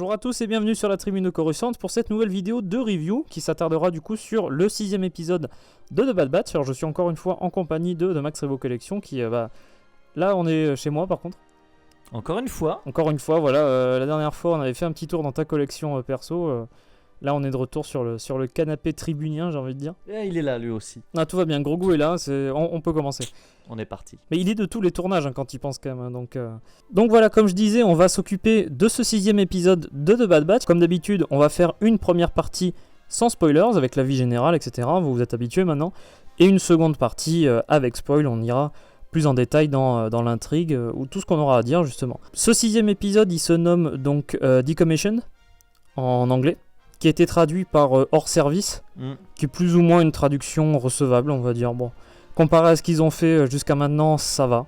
Bonjour à tous et bienvenue sur la Tribune Coruscante pour cette nouvelle vidéo de review qui s'attardera du coup sur le 6ème épisode de The Bad Batch. Alors je suis encore une fois en compagnie de Max Revo Collection qui là on est chez moi par contre. Encore une fois, voilà, la dernière fois on avait fait un petit tour dans ta collection perso. Là on est de retour sur le canapé tribunien, j'ai envie de dire. Et il est là lui aussi. Ah, tout va bien, Grogu est là, on peut commencer. On est parti. Mais il est de tous les tournages quand il pense quand même. Donc voilà, comme je disais, on va s'occuper de ce 6ème épisode de The Bad Batch. Comme d'habitude, on va faire une première partie sans spoilers, avec l'avis général, etc. Vous vous êtes habitués maintenant. Et une seconde partie avec spoil, on ira plus en détail dans l'intrigue, ou tout ce qu'on aura à dire justement. Ce 6ème épisode, il se nomme donc Decommissioned, en anglais, qui a été traduit par hors service, qui est plus ou moins une traduction recevable, on va dire. Bon, comparé à ce qu'ils ont fait jusqu'à maintenant, ça va.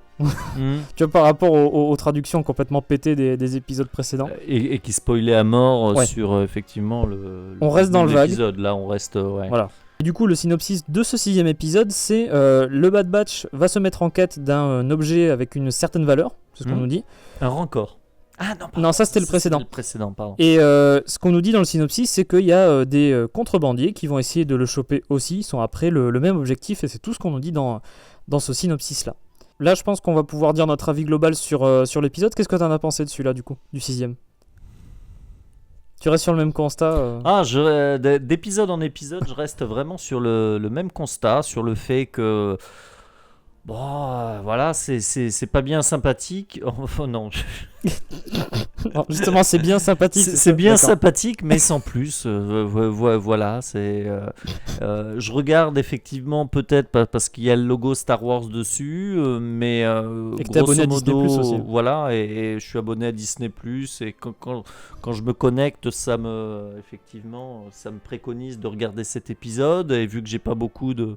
Tu vois, par rapport aux traductions complètement pétées des épisodes précédents. Et qui spoilait à mort Ouais. sur effectivement On reste dans le vague. Là, on reste. Ouais. Voilà. Et du coup, le synopsis de ce 6ème épisode, c'est le Bad Batch va se mettre en quête d'un objet avec une certaine valeur, c'est ce qu'on nous dit. Un rancor. Ah non, pardon. Non, ça c'était le précédent. Le précédent, pardon. Et ce qu'on nous dit dans le synopsis, c'est qu'il y a des contrebandiers qui vont essayer de le choper aussi. Ils sont après le même objectif et c'est tout ce qu'on nous dit dans ce synopsis-là. Là, je pense qu'on va pouvoir dire notre avis global sur l'épisode. Qu'est-ce que tu en as pensé de celui-là, du coup, du 6ème ? Tu restes sur le même constat D'épisode en épisode, je reste vraiment sur le même constat, sur le fait que. Bon, voilà, c'est pas bien sympathique. Oh, non. Non, justement, c'est bien sympathique. C'est bien D'accord. sympathique, mais sans plus. Voilà, je regarde effectivement peut-être parce qu'il y a le logo Star Wars dessus, mais Et que t'es abonné à Disney+ aussi. Voilà, et je suis abonné à Disney+. Et quand je me connecte, ça me préconise de regarder cet épisode. Et vu que j'ai pas beaucoup de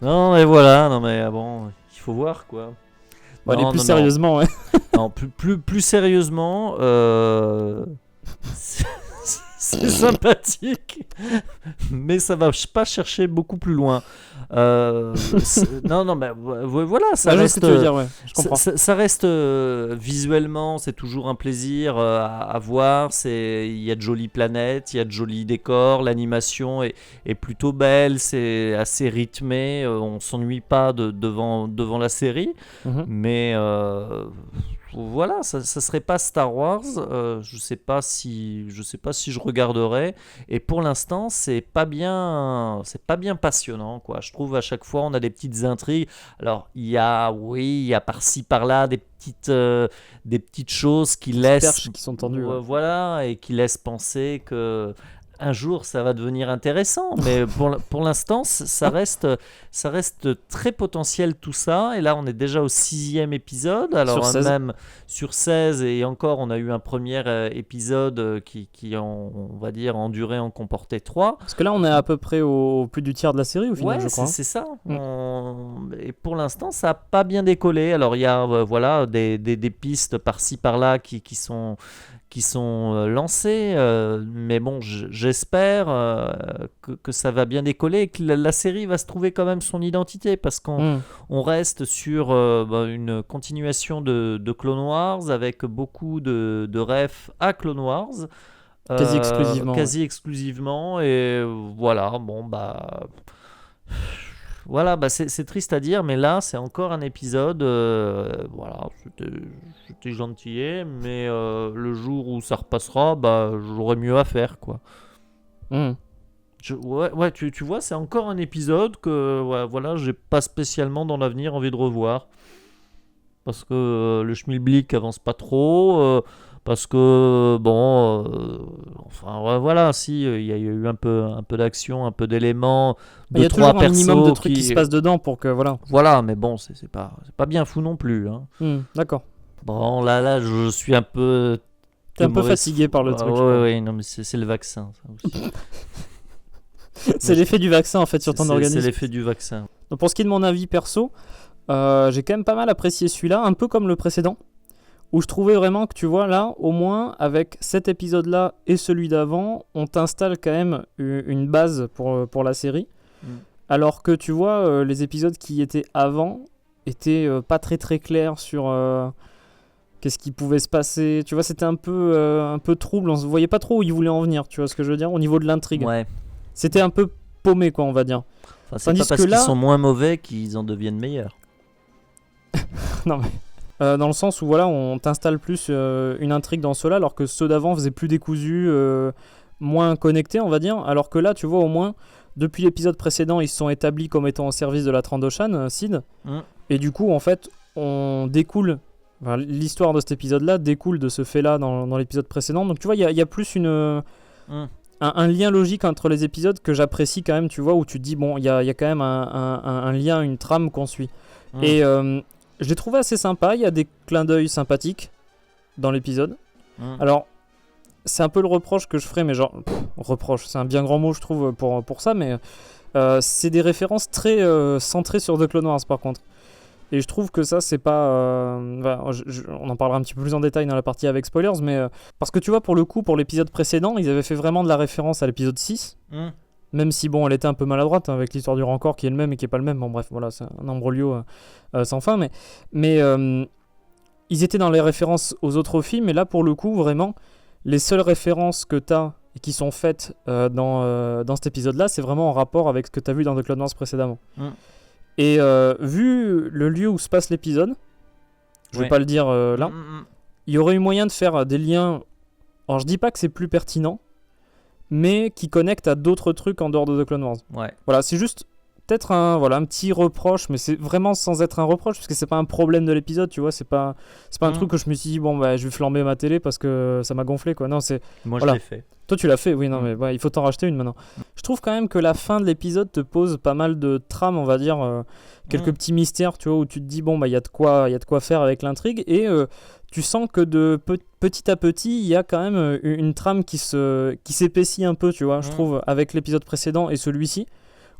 non mais voilà, bon, il faut voir quoi. Bon, allez, plus sérieusement, ouais. Non, plus sérieusement, c'est sympathique, mais ça va pas chercher beaucoup plus loin. Non, mais voilà, ça Ouais, je vois reste. ce que tu veux dire, ouais. Je comprends. Ça reste visuellement, c'est toujours un plaisir à voir. Il y a de jolies planètes, il y a de jolis décors, l'animation est plutôt belle, c'est assez rythmé, on s'ennuie pas devant la série, mais voilà, ça serait pas Star Wars. Je sais pas si je regarderais. Et pour l'instant, c'est pas bien passionnant, quoi. Je trouve à chaque fois on a des petites intrigues. Alors il y a par-ci par-là des petites choses qui laissent perches qui sont tendues. Ouais. voilà, et qui laissent penser que un jour ça va devenir intéressant, mais pour l'instant ça reste très potentiel tout ça. Et là on est déjà au 6ème épisode, alors sur 16. même sur 16, et encore on a eu un premier épisode qui on va dire en durée en comportait 3. Parce que là on est à peu près au plus du tiers de la série au final, Ouais, je crois. c'est ça. Et pour l'instant ça n'a pas bien décollé. Alors il y a voilà des pistes par-ci par-là qui sont lancés, mais bon, j'espère que ça va bien décoller et que la série va se trouver quand même son identité, parce qu'on reste sur une continuation de Clone Wars avec beaucoup de refs à Clone Wars. Quasi exclusivement, et voilà, bon voilà, c'est triste à dire, mais là c'est encore un épisode, voilà, c'était gentillet, mais le jour où ça repassera, j'aurai mieux à faire, quoi. Tu vois, c'est encore un épisode que voilà, j'ai pas spécialement dans l'avenir envie de revoir, parce que le schmilblick avance pas trop, parce que voilà, si il y a eu un peu d'action, un peu d'éléments, il y a toujours un minimum de trucs qui se passent dedans pour que voilà, mais bon, c'est pas bien fou non plus, hein. D'accord. Bon, là je suis un peu t'es un peu fatigué par le truc. Ouais, non, mais c'est le vaccin, ça aussi. C'est l'effet du vaccin en fait sur ton organisme. C'est l'effet du vaccin. Donc, pour ce qui est de mon avis perso, j'ai quand même pas mal apprécié celui-là, un peu comme le précédent, où je trouvais vraiment que, tu vois, là, au moins, avec cet épisode-là et celui d'avant, on t'installe quand même une base pour la série. Alors que, tu vois, les épisodes qui étaient avant étaient pas très très clairs sur qu'est-ce qui pouvait se passer. Tu vois, c'était un peu trouble. On ne voyait pas trop où ils voulaient en venir. Tu vois ce que je veux dire au niveau de l'intrigue. Ouais. C'était un peu paumé, quoi, on va dire. Enfin, c'est Tandis pas parce que qu'ils là- sont moins mauvais qu'ils en deviennent meilleurs. Non, mais dans le sens où voilà, on t'installe plus une intrigue dans ceux-là, alors que ceux d'avant faisaient plus décousus, moins connectés, on va dire. Alors que là, tu vois, au moins, depuis l'épisode précédent, ils se sont établis comme étant au service de la Trandoshan, Sid. Et du coup, en fait, on découle. Enfin, l'histoire de cet épisode-là découle de ce fait-là dans l'épisode précédent. Donc, tu vois, il y a plus un lien logique entre les épisodes que j'apprécie quand même, tu vois, où tu te dis, bon, il y a quand même un lien, une trame qu'on suit. Et je l'ai trouvé assez sympa, il y a des clins d'œil sympathiques dans l'épisode. Alors, c'est un peu le reproche que je ferais, mais genre, reproche, c'est un bien grand mot, je trouve, pour ça, mais c'est des références très centrées sur The Clone Wars, par contre. Et je trouve que ça, c'est pas... on en parlera un petit peu plus en détail dans la partie avec spoilers, mais... parce que tu vois, pour le coup, pour l'épisode précédent, ils avaient fait vraiment de la référence à l'épisode 6. Même si, bon, elle était un peu maladroite, hein, avec l'histoire du Rancor qui est le même et qui est pas le même. Bon, bref, voilà, c'est un imbroglio sans fin. Mais ils étaient dans les références aux autres films, et là, pour le coup, vraiment, les seules références que t'as et qui sont faites dans cet épisode-là, c'est vraiment en rapport avec ce que t'as vu dans The Clone Wars précédemment. Et vu le lieu où se passe l'épisode, je vais pas le dire là, il y aurait eu moyen de faire des liens. Alors je dis pas que c'est plus pertinent, mais qui connectent à d'autres trucs en dehors de The Clone Wars. Ouais. Voilà, c'est juste peut-être un petit reproche, mais c'est vraiment sans être un reproche, parce que c'est pas un problème de l'épisode, tu vois, c'est pas un truc que je me suis dit, bon, bah, je vais flamber ma télé parce que ça m'a gonflé, quoi. Non, c'est... Moi, voilà. je l'ai fait. Toi, tu l'as fait, oui, non, mais ouais, il faut t'en racheter une maintenant. Je trouve quand même que la fin de l'épisode te pose pas mal de trames, on va dire, quelques petits mystères, tu vois, où tu te dis, bon, bah, il y a de quoi faire avec l'intrigue, et tu sens que petit à petit, il y a quand même une trame qui s'épaissit un peu, tu vois, je trouve, avec l'épisode précédent et celui-ci.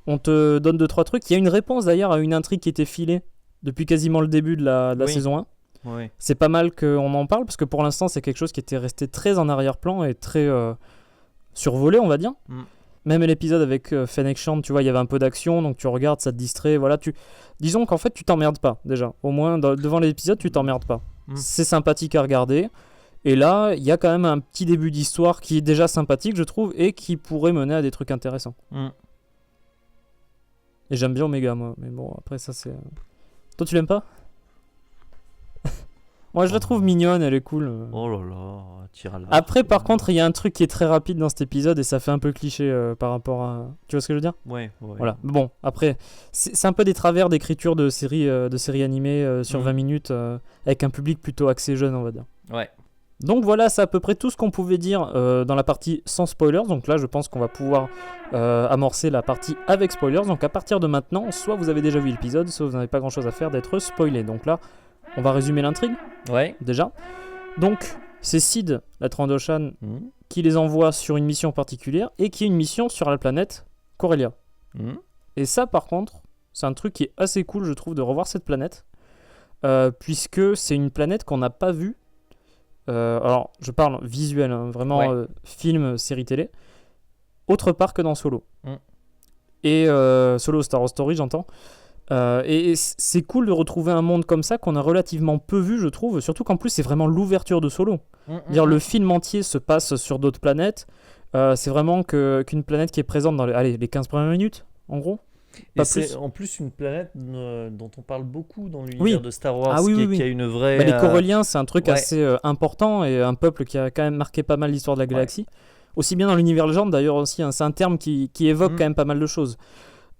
On te donne 2-3 trucs. Il y a une réponse d'ailleurs à une intrigue qui était filée depuis quasiment le début de la saison 1. Oui. C'est pas mal qu'on en parle, parce que pour l'instant, c'est quelque chose qui était resté très en arrière-plan et très survolé, on va dire. Même l'épisode avec Fennec Shand, tu vois, il y avait un peu d'action, donc tu regardes, ça te distrait. Voilà, disons qu'en fait, tu t'emmerdes pas, déjà. Au moins, devant l'épisode, tu t'emmerdes pas. C'est sympathique à regarder. Et là, il y a quand même un petit début d'histoire qui est déjà sympathique, je trouve, et qui pourrait mener à des trucs intéressants. Et j'aime bien Omega, moi. Mais bon, après, ça, c'est... Toi, tu l'aimes pas? Moi, je la trouve mignonne, elle est cool. Oh là là, tire à la... Après, par contre, il y a un truc qui est très rapide dans cet épisode, et ça fait un peu cliché par rapport à... Tu vois ce que je veux dire? Ouais. Voilà. Bon, après, c'est un peu des travers d'écriture de séries animées sur 20 minutes, avec un public plutôt axé jeune, on va dire. Ouais. Donc voilà, c'est à peu près tout ce qu'on pouvait dire dans la partie sans spoilers. Donc là, je pense qu'on va pouvoir amorcer la partie avec spoilers. Donc à partir de maintenant, soit vous avez déjà vu l'épisode, soit vous n'avez pas grand-chose à faire d'être spoilé. Donc là, on va résumer l'intrigue. Ouais. Déjà. Donc, c'est Sid, la Trandoshan, qui les envoie sur une mission particulière et qui est une mission sur la planète Corellia. Et ça, par contre, c'est un truc qui est assez cool, je trouve, de revoir cette planète. Puisque c'est une planète qu'on n'a pas vue. Alors, je parle visuel, hein, vraiment film, série télé, autre part que dans Solo. Et Solo Star Wars Story, j'entends. Et c'est cool de retrouver un monde comme ça qu'on a relativement peu vu, je trouve, surtout qu'en plus, c'est vraiment l'ouverture de Solo. Dire le film entier se passe sur d'autres planètes. C'est vraiment qu'une planète qui est présente dans les 15 premières minutes, en gros. Et c'est en plus une planète dont on parle beaucoup dans l'univers de Star Wars, qui a une vraie... les Corelliens, c'est un truc assez important, et un peuple qui a quand même marqué pas mal l'histoire de la galaxie. Aussi bien dans l'univers légende d'ailleurs aussi, hein, c'est un terme qui évoque quand même pas mal de choses.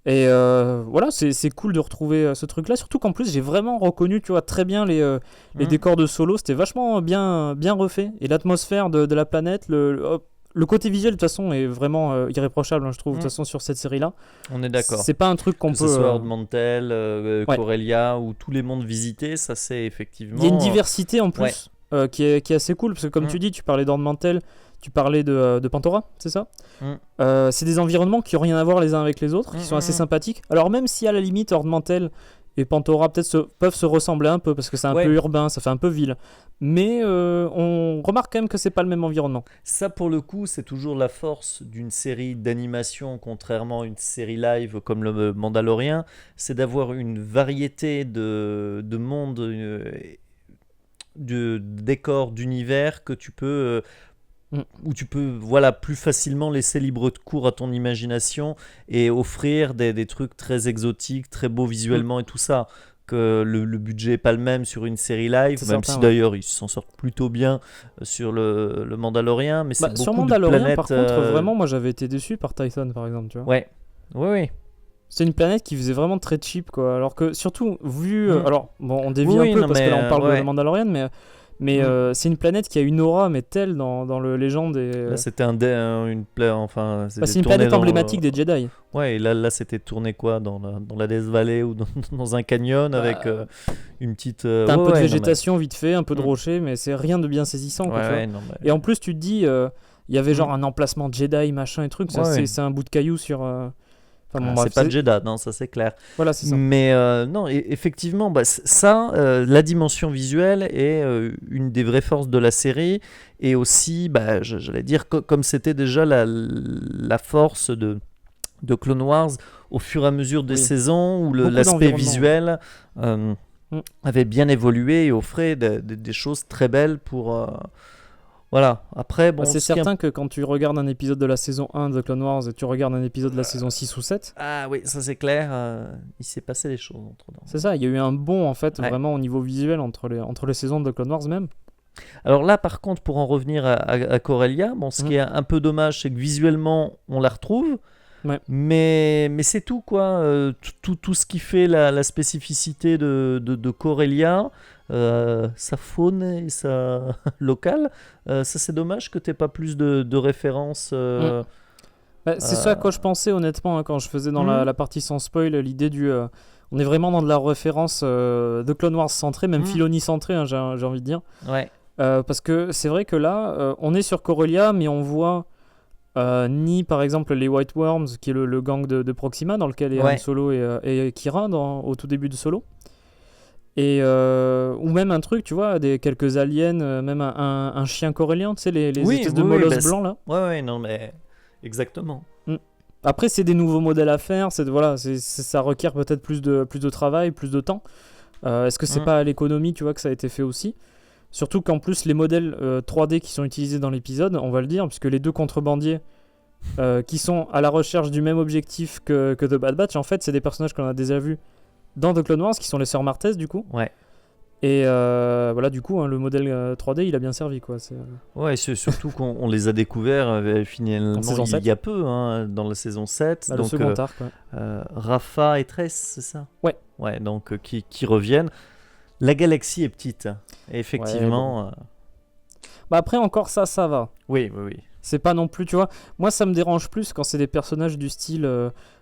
Et voilà, c'est cool de retrouver ce truc-là, surtout qu'en plus j'ai vraiment reconnu, tu vois, très bien les décors de Solo, c'était vachement bien refait, et l'atmosphère de la planète, le côté visuel de toute façon est vraiment irréprochable, hein, je trouve, de toute façon sur cette série-là. On est d'accord. C'est pas un truc qu'on peut... Que ce soit Ord Mantell, Corellia ou tous les mondes visités, ça c'est effectivement... Il y a une diversité en plus qui est assez cool, parce que comme tu dis, tu parlais d'Ord Mantell, tu parlais de Pantora, c'est ça? C'est des environnements qui n'ont rien à voir les uns avec les autres, qui sont assez sympathiques. Alors même si à la limite Ord Mantell et Pantora peut-être peuvent se ressembler un peu, parce que c'est un peu urbain, ça fait un peu ville. Mais on remarque quand même que c'est pas le même environnement. Ça pour le coup, c'est toujours la force d'une série d'animation, contrairement à une série live comme le Mandalorian, c'est d'avoir une variété de mondes de décors, d'univers que tu peux... Mm. où tu peux plus facilement laisser libre cours à ton imagination et offrir des trucs très exotiques, très beaux visuellement et tout ça. Que le budget n'est pas le même sur une série live, C'est même certain, si ouais. d'ailleurs ils s'en sortent plutôt bien sur le Mandalorian, mais c'est beaucoup Sur de Mandalorian, planètes. par contre, vraiment, moi j'avais été déçu par Titan, par exemple, tu vois. Ouais, oui. C'est une planète qui faisait vraiment très cheap, quoi. Alors que, surtout, vu. Mm. alors, bon, on dévie Oui, un peu non, parce que mais, là on parle ouais. de Mandalorian, mais c'est une planète qui a une aura, mais telle dans le Légende. Là c'était enfin, c'est une tourné planète dans- emblématique des Jedi. Ouais, et là c'était tourné quoi dans la Death Valley ou dans un canyon avec une petite. T'as un peu de non, végétation vite fait, un peu de Mm. rochers, mais c'est rien de bien saisissant, quoi, tu vois. non, mais- Et en plus, tu te dis, il y avait genre Mm. un emplacement Jedi, machin et truc. Ça, Ouais. c'est un bout de caillou sur. Enfin, bon, Ah, bref, c'est pas Jeddah, non, ça c'est clair. Voilà, c'est ça. Mais non, effectivement, ça, la dimension visuelle est une des vraies forces de la série. Et aussi, j'allais dire, comme c'était déjà la force de Clone Wars au fur et à mesure des Oui. saisons, où Beaucoup l'aspect d'environnement, visuel Mm. avait bien évolué et offrait des choses très belles pour... Voilà, après, bon... C'est ce qui est un- certain que quand tu regardes un épisode de la saison 1 de Clone Wars et tu regardes un épisode de la saison 6 ou 7, Ah oui, ça c'est clair, il s'est passé des choses entre-temps. c'est ça, il y a eu un bond en fait, Ouais. vraiment au niveau visuel entre les saisons de Clone Wars même. Alors là, par contre, pour en revenir à Corellia, bon, ce qui est un peu dommage, c'est que visuellement, on la retrouve, Ouais. mais c'est tout, quoi. Tout ce qui fait la spécificité de Corellia, sa faune et sa locale, ça c'est dommage que tu n'aies pas plus de références. C'est ça à quoi je pensais honnêtement quand je faisais dans Mhm. la partie sans spoil, l'idée du... on est vraiment dans de la référence de Clone Wars centré, même Mhm. Filoni centré, hein, j'ai envie de dire. Ouais. Parce que c'est vrai que là, on est sur Corellia, mais on voit ni par exemple les White Worms, qui est le gang de Proxima, dans lequel est Ouais. Han Solo et Kira au tout début de Solo. Et, ou même un truc, tu vois, quelques aliens, même un chien corélien, tu sais, les Oui, espèces de oui, molosses bah, blancs là. Ouais, non, mais exactement. Après, c'est des nouveaux modèles à faire, voilà, ça requiert peut-être plus de travail, plus de temps. Est-ce que c'est Mm. pas à l'économie, tu vois, que ça a été fait aussi? Surtout qu'en plus, les modèles 3D qui sont utilisés dans l'épisode, on va le dire, puisque les deux contrebandiers qui sont à la recherche du même objectif que The Bad Batch, en fait, c'est des personnages qu'on a déjà vus dans The Clone Wars, qui sont les sœurs Martez, du coup. Ouais. Et voilà, du coup, hein, le modèle 3D, il a bien servi, quoi. Ouais, c'est surtout qu'on les a découverts finalement En saison il 7. y a peu, hein, dans la saison 7. Le donc, second arc, ouais. Rafa et Tress, c'est ça? Ouais. Ouais, donc qui reviennent. La galaxie est petite. Et effectivement. Bah après, encore ça va. Oui. C'est pas non plus, tu vois. Moi, ça me dérange plus quand c'est des personnages du style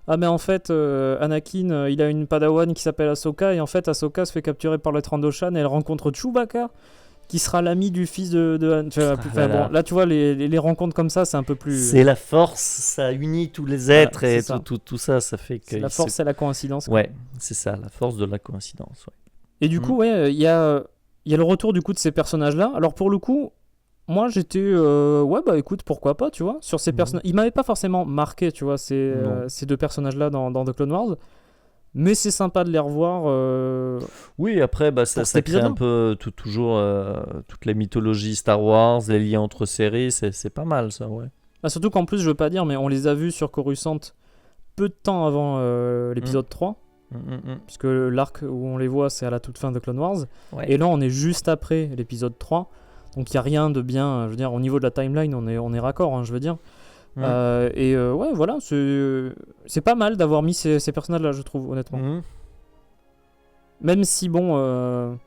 ah, mais en fait, Anakin, il a une padawan qui s'appelle Ahsoka, et en fait, Ahsoka se fait capturer par les Trandoshan et elle rencontre Chewbacca, qui sera l'ami du fils de Han. Voilà. Bon, là, tu vois, les rencontres comme ça, c'est un peu plus. C'est la force, ça unit tous les êtres Voilà, et c'est ça. tout ça, ça fait que. C'est la force et la coïncidence. quoi. Ouais, c'est ça, la force de la coïncidence. Ouais. Et du coup, ouais, il y a le retour du coup de ces personnages-là. Alors pour le coup, moi j'étais ouais bah écoute, pourquoi pas, tu vois, sur ces personnages. Ils m'avaient pas forcément marqué, tu vois, ces deux personnages-là dans The Clone Wars. Mais c'est sympa de les revoir. Oui, après, ça cet crée un épisode-là. peu toujours toute la mythologie Star Wars, les liens entre séries, c'est pas mal ça, ouais. Bah, surtout qu'en plus, je veux pas dire, mais on les a vus sur Coruscant peu de temps avant l'épisode 3. Puisque l'arc où on les voit, c'est à la toute fin de Clone Wars. Ouais. Et là, on est juste après l'épisode 3. Donc il n'y a rien de bien, je veux dire, au niveau de la timeline, on est raccord, hein, je veux dire. Ouais, voilà, c'est pas mal d'avoir mis ces personnages-là, je trouve, honnêtement. Même si, bon,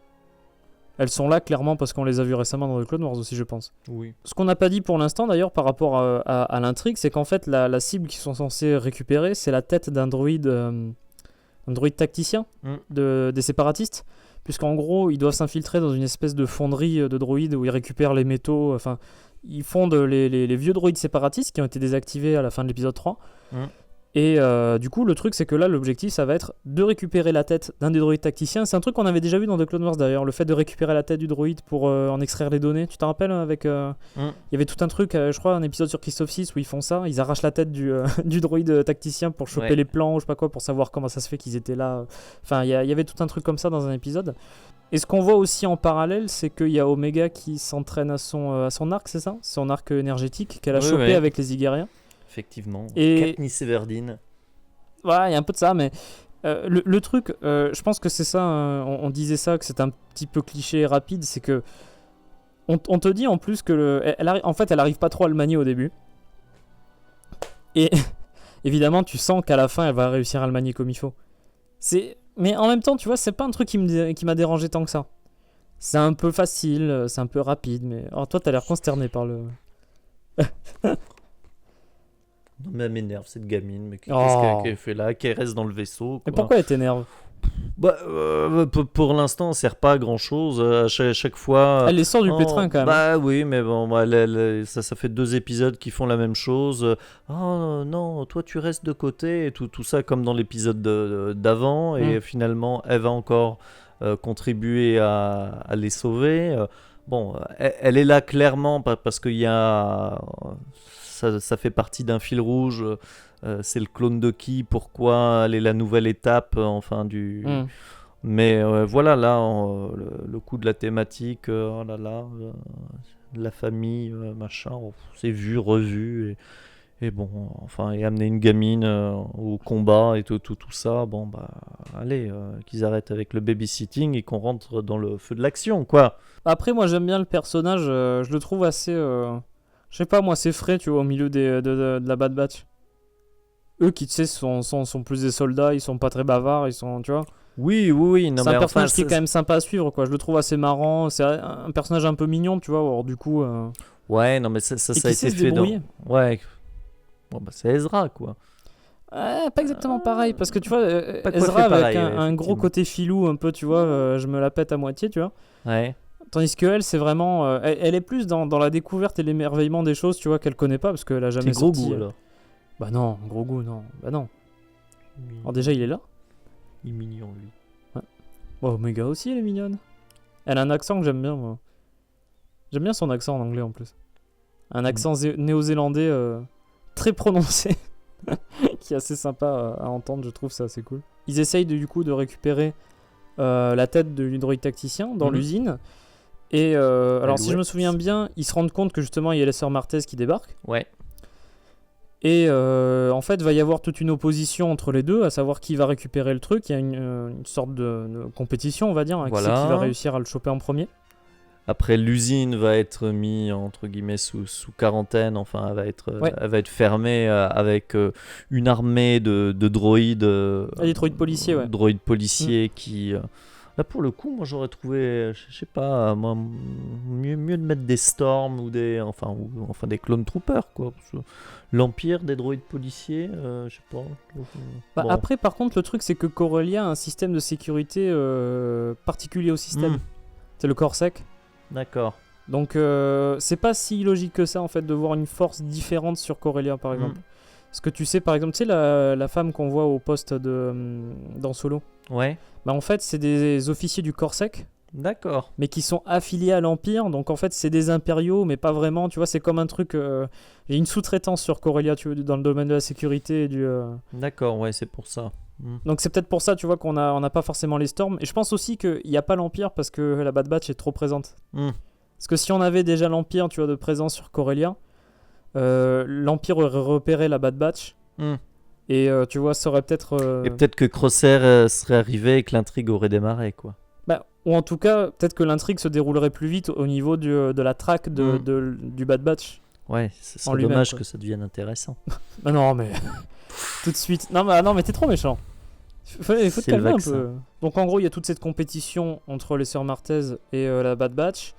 elles sont là clairement parce qu'on les a vues récemment dans The Clone Wars aussi, je pense. Oui. Ce qu'on n'a pas dit pour l'instant, d'ailleurs, par rapport à l'intrigue, c'est qu'en fait, la cible qu'ils sont censés récupérer, c'est la tête d'un droïde tacticien des séparatistes. Puisqu'en gros, ils doivent s'infiltrer dans une espèce de fonderie de droïdes où ils récupèrent les métaux. Enfin, ils fondent les vieux droïdes séparatistes qui ont été désactivés à la fin de l'épisode 3. Et du coup, le truc, c'est que là, l'objectif, ça va être de récupérer la tête d'un des droïdes tacticiens. C'est un truc qu'on avait déjà vu dans The Clone Wars d'ailleurs, le fait de récupérer la tête du droïde pour en extraire les données. Tu t'en rappelles avec il y avait tout un truc, je crois, un épisode sur Christophe 6 où ils font ça. Ils arrachent la tête du droïde tacticien pour choper les plans ou je sais pas quoi, pour savoir comment ça se fait qu'ils étaient là. Enfin, il y avait tout un truc comme ça dans un épisode. Et ce qu'on voit aussi en parallèle, c'est qu'il y a Omega qui s'entraîne à son arc, c'est ça? Son arc énergétique qu'elle a chopé avec les Igariens. Effectivement. Et Katniss Everdeen. Voilà, il y a un peu de ça, mais le truc, je pense que c'est ça, on disait ça, que c'est un petit peu cliché et rapide, c'est que on te dit en plus que en fait, elle arrive pas trop à le manier au début. Et évidemment, tu sens qu'à la fin, elle va réussir à le manier comme il faut. Mais en même temps, tu vois, c'est pas un truc qui m'a dérangé tant que ça. C'est un peu facile, c'est un peu rapide, mais alors, toi, t'as l'air consterné par le... Non mais elle m'énerve cette gamine, mais qu'est-ce qu'elle fait là, qu'elle reste dans le vaisseau, quoi. Mais pourquoi elle t'énerve? Pour l'instant, elle sert pas à grand chose. À chaque fois. Elle les sort du pétrin quand même. Bah oui, mais bon, ça fait 2 épisodes qui font la même chose. Oh non, toi tu restes de côté et tout ça comme dans l'épisode d'avant. Et finalement, elle va encore contribuer à les sauver. Bon, elle est là clairement parce qu'il y a. Ça fait partie d'un fil rouge. C'est le clone de qui, pourquoi, elle est la nouvelle étape, enfin du. Mais voilà, là, le coup de la thématique, oh là là, la famille, machin, c'est vu, revu, et bon, enfin, et amener une gamine au combat et tout ça, bon bah, allez, qu'ils arrêtent avec le babysitting et qu'on rentre dans le feu de l'action, quoi. Après, moi, j'aime bien le personnage, je le trouve assez, je sais pas, moi, c'est frais, tu vois, au milieu de la Bad Batch. Eux qui, tu sais, sont plus des soldats, ils sont pas très bavards, ils sont, tu vois. Oui. Non, c'est un personnage qui est quand même sympa à suivre, quoi. Je le trouve assez marrant. C'est un personnage un peu mignon, tu vois. Alors, du coup. Ouais, non, mais ça a été fait dans. Ouais. Bon, bah, c'est Ezra, quoi. Pas exactement pareil, parce que tu vois, Ezra avec un gros côté filou, un peu, tu vois. Je me la pète à moitié, tu vois. Ouais. Tandis que elle, c'est vraiment. Elle est plus dans la découverte et l'émerveillement des choses, tu vois, qu'elle connaît pas, parce qu'elle a jamais gros sorti. Goût, alors. Bah non, gros goût, non. Bah non. Alors déjà, il est là. Il est mignon, lui. Ouais. Bon, Omega aussi, elle est mignonne. Elle a un accent que j'aime bien, moi. J'aime bien son accent en anglais, en plus. Un accent néo-zélandais très prononcé. Qui est assez sympa à entendre, je trouve ça assez cool. Ils essayent du coup de récupérer la tête de l'hydroïde tacticien dans l'usine. Et alors, si je me souviens bien, ils se rendent compte que justement, il y a les sœurs Martez qui débarquent. Ouais. Et en fait, va y avoir toute une opposition entre les deux, à savoir qui va récupérer le truc. Il y a une sorte de compétition, on va dire, qui va réussir à le choper en premier. Après, l'usine va être mise entre guillemets sous quarantaine. Enfin, elle va être fermée avec une armée de droïdes. Des droïdes policiers, ouais. Droïdes policiers qui. Là, pour le coup, moi, j'aurais trouvé, je sais pas, moi, mieux de mettre des Storms ou des Clone Troopers, quoi. Parce que l'Empire des droïdes policiers, je sais pas. Bon. Après, par contre, le truc, c'est que Corellia a un système de sécurité particulier au système. C'est le Corpsec. D'accord. Donc, c'est pas si logique que ça, en fait, de voir une force différente sur Corellia, par exemple. Parce que tu sais, par exemple, tu sais, la femme qu'on voit au poste dans Solo. Ouais. Bah, en fait, c'est des officiers du Corpsec. D'accord. Mais qui sont affiliés à l'Empire. Donc, en fait, c'est des impériaux, mais pas vraiment. Tu vois, c'est comme un truc... Il y a une sous-traitance sur Corellia, tu vois, dans le domaine de la sécurité et du... D'accord, ouais, c'est pour ça. Donc, c'est peut-être pour ça, tu vois, qu'on n'a pas forcément les Storms. Et je pense aussi qu'il n'y a pas l'Empire parce que la Bad Batch est trop présente. Parce que si on avait déjà l'Empire, tu vois, de présence sur Corellia, l'Empire aurait repéré la Bad Batch. Et tu vois, ça aurait peut-être... Et peut-être que Crosshair serait arrivé et que l'intrigue aurait démarré, quoi. Bah, ou en tout cas, peut-être que l'intrigue se déroulerait plus vite au niveau de la traque du Bad Batch. Ouais, c'est dommage que ça devienne intéressant. Bah non, mais... tout de suite. Non, mais t'es trop méchant. Il faut te calmer un peu. Donc en gros, il y a toute cette compétition entre les sœurs Martez et la Bad Batch.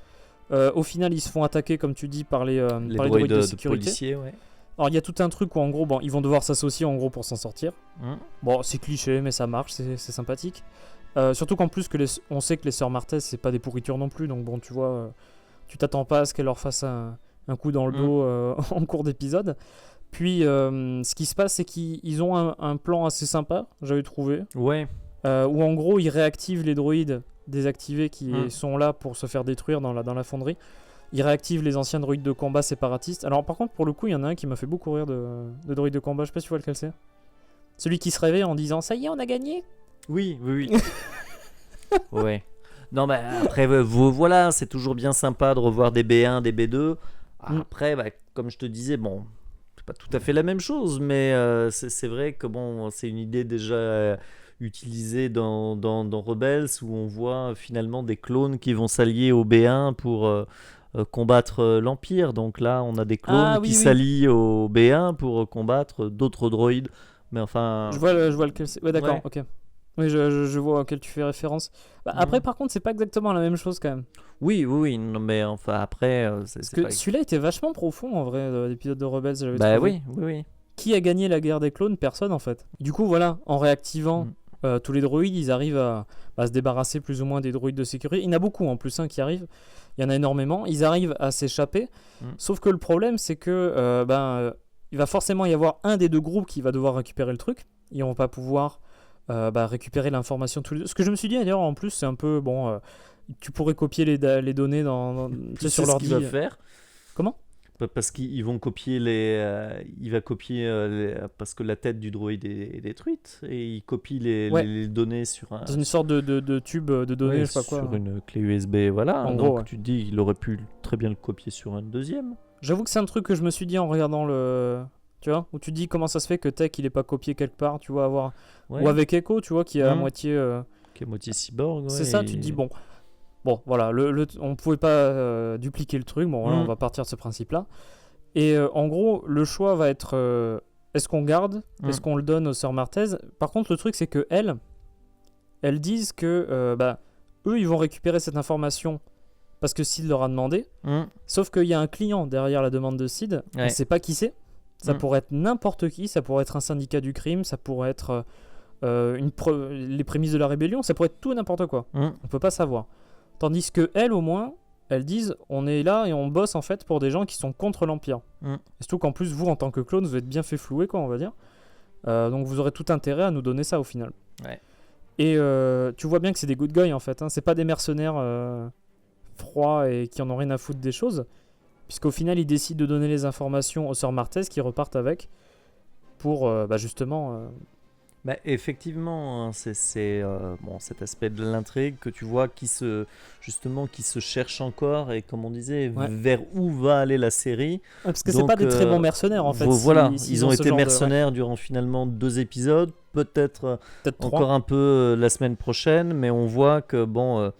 Au final, ils se font attaquer, comme tu dis, par les droïdes de sécurité. Policiers, ouais. Alors il y a tout un truc où en gros, ils vont devoir s'associer en gros pour s'en sortir. Bon, c'est cliché, mais ça marche, c'est sympathique. Surtout qu'en plus, on sait que les sœurs Martez, c'est pas des pourritures non plus. Donc bon, tu vois, tu t'attends pas à ce qu'elles leur fassent un coup dans le dos en cours d'épisode. puis, ce qui se passe, c'est qu'ils ont un plan assez sympa, j'avais trouvé, Ouais. où en gros, ils réactivent les droïdes désactivés qui Mm. sont là pour se faire détruire dans la fonderie. Ils réactivent les anciens droïdes de combat séparatistes. Alors, par contre, pour le coup, il y en a un qui m'a fait beaucoup rire de droïde de combat. Je sais pas si tu vois lequel c'est. Celui qui se réveille en disant ça y est, on a gagné. Oui. Ouais. Non, mais après, voilà, c'est toujours bien sympa de revoir des B1, des B2. Après, bah, comme je te disais, bon, c'est pas tout à fait la même chose, mais c'est vrai que bon, c'est une idée déjà utilisée dans Rebels, où on voit finalement des clones qui vont s'allier au B1 pour combattre l'Empire. Donc là, on a des clones qui s'allient au B1 pour combattre d'autres droïdes. Mais enfin. Je vois lequel c'est. Ouais, d'accord, ok. Oui, je vois auquel tu fais référence. Bah, après, par contre, c'est pas exactement la même chose quand même. Oui, non, mais enfin après. Parce que celui-là était vachement profond en vrai, l'épisode de Rebels. J'avais bah trouvé. oui. Qui a gagné la guerre des clones? Personne en fait. Du coup, voilà, en réactivant tous les droïdes, ils arrivent à se débarrasser plus ou moins des droïdes de sécurité. Il y en a beaucoup en plus qui arrivent. Il y en a énormément. Ils arrivent à s'échapper. Sauf que le problème, c'est que il va forcément y avoir un des deux groupes qui va devoir récupérer le truc. Ils vont pas pouvoir récupérer l'information tous les deux. Ce que je me suis dit d'ailleurs, en plus, c'est un peu bon. Tu pourrais copier les données sur l'ordi. C'est ce qu'il va faire. Comment? Parce qu'ils vont copier il va copier parce que la tête du droïde est détruite, et il copie les données sur dans une sorte de tube de données, je sais pas quoi. Sur une clé USB, voilà. Donc gros, tu te dis, il aurait pu très bien le copier sur un deuxième. J'avoue que c'est un truc que je me suis dit en regardant tu vois, où tu te dis comment ça se fait que Tech il est pas copié quelque part, tu vois, avoir ou avec Echo, tu vois, qui est à moitié qui est moitié cyborg. C'est ça, tu te dis bon, voilà, on pouvait pas dupliquer le truc, bon, voilà, on va partir de ce principe-là. Et en gros, le choix va être est-ce qu'on garde, est-ce qu'on le donne aux sœurs Martez. Par contre, le truc c'est que elles disent que eux ils vont récupérer cette information parce que Sid leur a demandé. Sauf qu'il y a un client derrière la demande de Sid, on ne sait pas qui c'est. Ça pourrait être n'importe qui, ça pourrait être un syndicat du crime, ça pourrait être les prémices de la rébellion, ça pourrait être tout et n'importe quoi. On peut pas savoir. Tandis que elles, au moins, elles disent on est là et on bosse en fait pour des gens qui sont contre l'Empire. Et surtout qu'en plus, vous en tant que clone, vous êtes bien fait flouer, quoi, on va dire. Donc vous aurez tout intérêt à nous donner ça au final. Et tu vois bien que c'est des good guys en fait, c'est pas des mercenaires froids et qui en ont rien à foutre des choses. Puisqu'au final, ils décident de donner les informations aux sœurs Martez qui repartent avec pour justement. Effectivement, c'est cet aspect de l'intrigue que tu vois qui se cherche encore, et comme on disait, vers où va aller la série. Parce que c'est pas des très bons mercenaires en fait. Voilà, ils ont été mercenaires durant finalement 2 épisodes, peut-être encore un peu la semaine prochaine, mais on voit que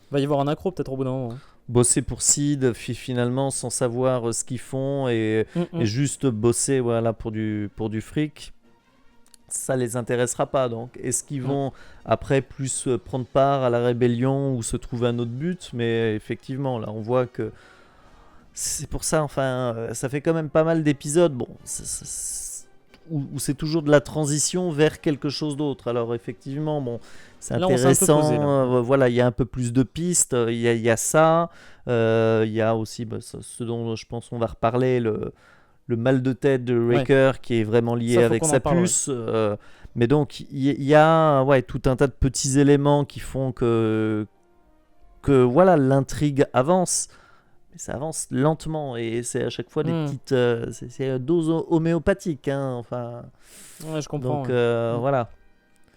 va y avoir un accro peut-être au bout d'un moment. Bosser pour Sid finalement sans savoir ce qu'ils font et juste bosser pour du fric, ça les intéressera pas. Donc est-ce qu'ils vont après plus prendre part à la rébellion ou se trouver un autre but? Mais effectivement là on voit que c'est pour ça, ça fait quand même pas mal d'épisodes où c'est toujours de la transition vers quelque chose d'autre. Alors effectivement, c'est intéressant. Voilà, il y a un peu plus de pistes. Il y a ça. Il y a aussi ce dont je pense on va reparler, le mal de tête de Wrecker qui est vraiment lié avec sa puce. Mais donc il y a tout un tas de petits éléments qui font que voilà, l'intrigue avance. Ça avance lentement et c'est à chaque fois des petites c'est doses homéopathiques, Ouais, je comprends. Donc voilà,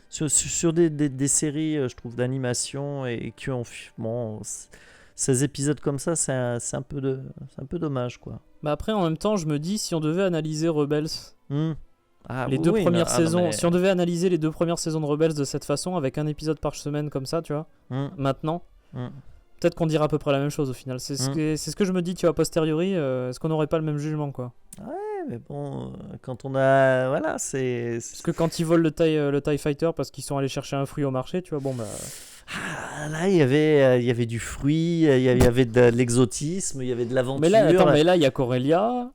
sur des séries je trouve d'animation et qui ont ces épisodes comme ça, c'est un peu dommage, quoi. Après en même temps je me dis, si on devait analyser Rebels les 2 premières saisons, si on devait analyser les 2 premières saisons de Rebels de cette façon, avec un épisode par semaine comme ça, tu vois, maintenant peut-être qu'on dira à peu près la même chose au final. C'est ce que je me dis, tu vois, a posteriori, est-ce qu'on n'aurait pas le même jugement, quoi? Ouais, mais bon, quand on a... Voilà, c'est... Parce que quand ils volent le TIE Fighter parce qu'ils sont allés chercher un fruit au marché, tu vois, là, il y avait du fruit, il y avait de l'exotisme, il y avait de l'aventure. Mais là, il y a Corellia,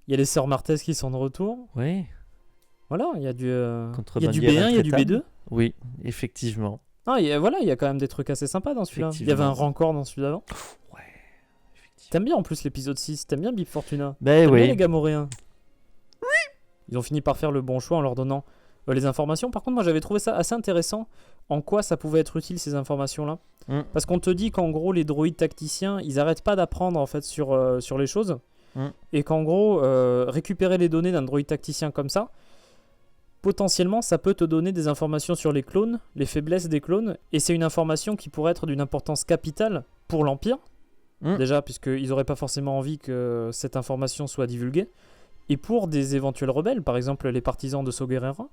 il y a les sœurs Martez qui sont de retour. Oui. Voilà, il y a du B1, il y a du B2. Oui, effectivement. Il y a quand même des trucs assez sympas dans celui-là. Il y avait un Rancor dans celui d'avant. Ouais, T'aimes bien en plus l'épisode 6, t'aimes bien Bib Fortuna. T'aimes bien les Gamoréens. ils ont fini par faire le bon choix en leur donnant les informations. Par contre, moi j'avais trouvé ça assez intéressant en quoi ça pouvait être utile ces informations-là. Parce qu'on te dit qu'en gros les droïdes tacticiens, ils arrêtent pas d'apprendre en fait sur les choses. Et qu'en gros, récupérer les données d'un droïde tacticien comme ça, potentiellement ça peut te donner des informations sur les clones, les faiblesses des clones, et c'est une information qui pourrait être d'une importance capitale pour l'Empire. Déjà, puisqu'ils n'auraient pas forcément envie que cette information soit divulguée. Et pour des éventuels rebelles, par exemple les partisans de Saw Gerrera,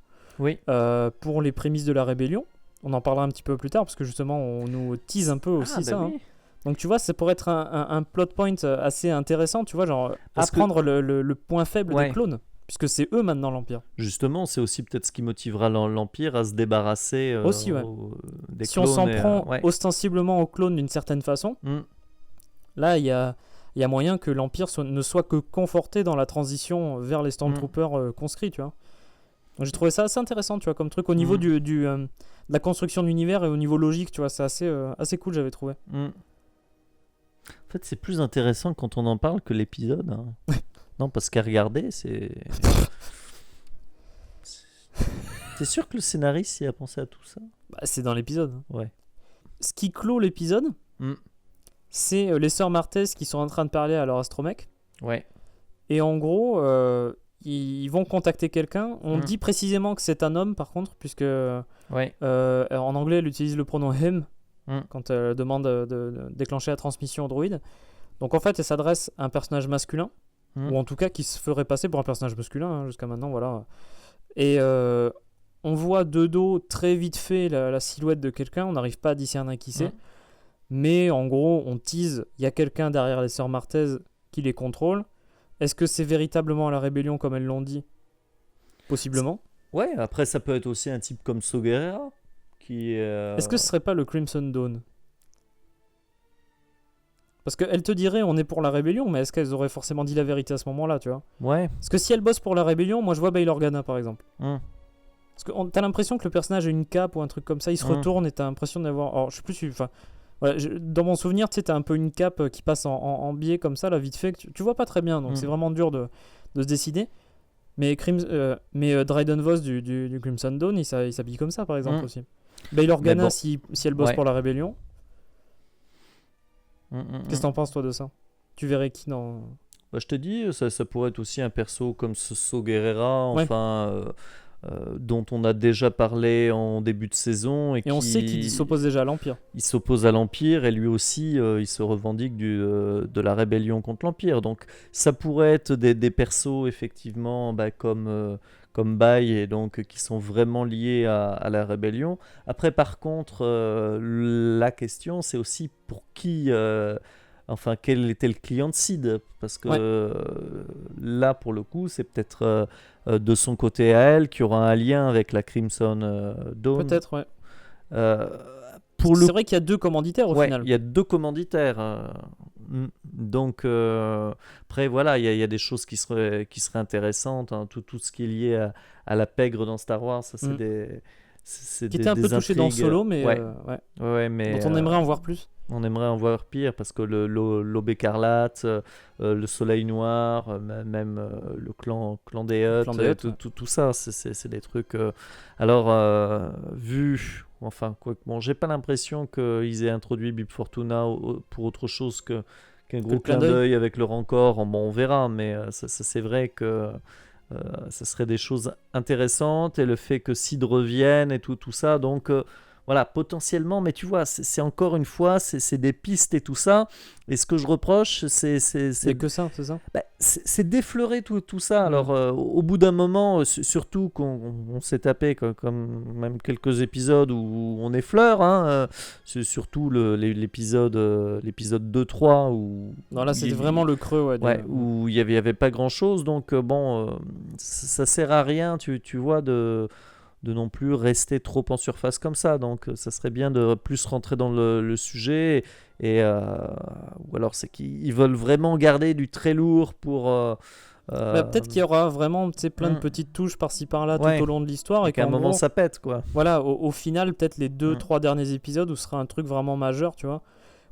pour les prémices de la rébellion, on en parlera un petit peu plus tard, parce que justement on nous tease un peu aussi ça. Oui. Donc tu vois, ça pourrait être un plot point assez intéressant, tu vois, genre apprendre le point faible des clones, puisque c'est eux maintenant l'Empire. Justement, c'est aussi peut-être ce qui motivera l'Empire à se débarrasser aussi, des si clones. On s'en prend ostensiblement aux clones d'une certaine façon, là il y a moyen que l'Empire ne soit que conforté dans la transition vers les Stormtroopers conscrits, tu vois. Donc j'ai trouvé ça assez intéressant, tu vois, comme truc au niveau de la construction de l'univers et au niveau logique, tu vois, c'est assez cool, j'avais trouvé. En fait, c'est plus intéressant quand on en parle que l'épisode. Hein. Non, parce qu'à regarder, c'est... T'es sûr que le scénariste y a pensé à tout ça ? Bah, c'est dans l'épisode. Ouais. Ce qui clôt l'épisode, c'est les sœurs Martez qui sont en train de parler à leur astromech. Ouais. Et en gros, ils vont contacter quelqu'un. On dit précisément que c'est un homme, par contre, puisque en anglais, elle utilise le pronom him quand elle demande de déclencher la transmission au droïde. Donc en fait, elle s'adresse à un personnage masculin, ou en tout cas qui se ferait passer pour un personnage masculin jusqu'à maintenant, voilà. Et on voit de dos très vite fait la silhouette de quelqu'un. On n'arrive pas à discerner qui c'est. Mais en gros, on tease, il y a quelqu'un derrière les sœurs Martez qui les contrôle. Est-ce que c'est véritablement la rébellion comme elles l'ont dit ? Possiblement. Ouais, après ça peut être aussi un type comme Saw Gerrera qui... Est-ce que ce serait pas le Crimson Dawn ? Parce qu'elles te diraient on est pour la rébellion, mais est-ce qu'elles auraient forcément dit la vérité à ce moment-là, tu vois ? Ouais. Parce que si elles bossent pour la rébellion, moi je vois Bail Organa par exemple. Parce que t'as l'impression que le personnage a une cape ou un truc comme ça, il se retourne et t'as l'impression d'avoir... Alors je sais plus, enfin... Voilà, dans mon souvenir, tu sais, t'as un peu une cape qui passe en biais comme ça, là, vite fait, que tu vois pas très bien, donc c'est vraiment dur de se décider. Mais Dryden Voss du Crimson Dawn, il s'habille comme ça, par exemple, aussi. Bail Organa, si elle bosse pour la rébellion. Qu'est-ce que t'en penses, toi, de ça ? Tu verrais qui dans... Bah, je te dis, ça pourrait être aussi un perso comme Saw Gerrera, enfin... dont on a déjà parlé en début de saison. Et on sait qu'il s'oppose déjà à l'Empire. Il s'oppose à l'Empire et lui aussi, il se revendique de la rébellion contre l'Empire. Donc ça pourrait être des persos, effectivement, comme Bail, et donc qui sont vraiment liés à la rébellion. Après, par contre, la question, c'est aussi pour qui... Enfin, quel était le client de Sid ? Parce que là, pour le coup, c'est peut-être de son côté à elle qui aura un lien avec la Crimson Dawn. Peut-être, ouais. C'est vrai qu'il y a deux commanditaires au final. Il y a deux commanditaires. Donc, après, voilà, il y a des choses qui seraient intéressantes. Hein. Tout ce qui est lié à la pègre dans Star Wars, ça, c'est qui était un peu touché dans Solo, mais, mais dont on aimerait en voir plus. On aimerait en voir pire parce que l'Aube écarlate, le Soleil noir, même le clan des Hutt, tout ça, c'est des trucs. Alors, enfin, j'ai pas l'impression qu'ils aient introduit Bib Fortuna pour autre chose qu'un gros clin d'œil avec le Rancor. Bon, on verra, mais ça, c'est vrai que. Ça serait des choses intéressantes, et le fait que Sid revienne et tout ça, donc voilà, potentiellement, mais tu vois, c'est encore une fois, c'est des pistes et tout ça, et ce que je reproche, c'est que ça, c'est ça. C'est d'effleurer tout ça. Alors au bout d'un moment, surtout qu'on s'est tapé comme même quelques épisodes où on effleure, hein, c'est surtout l'épisode 2-3 où... Non, là c'était vraiment le creux, où il y avait pas grand chose, donc ça sert à rien, tu vois, de non plus rester trop en surface comme ça. Donc ça serait bien de plus rentrer dans le sujet, ou alors c'est qu'ils veulent vraiment garder du très lourd pour... peut-être qu'il y aura vraiment plein de petites touches par-ci par-là tout au long de l'histoire, et qu'à un moment ça pète, quoi. Voilà, au final, peut-être les 2-3 derniers épisodes où ce sera un truc vraiment majeur, tu vois.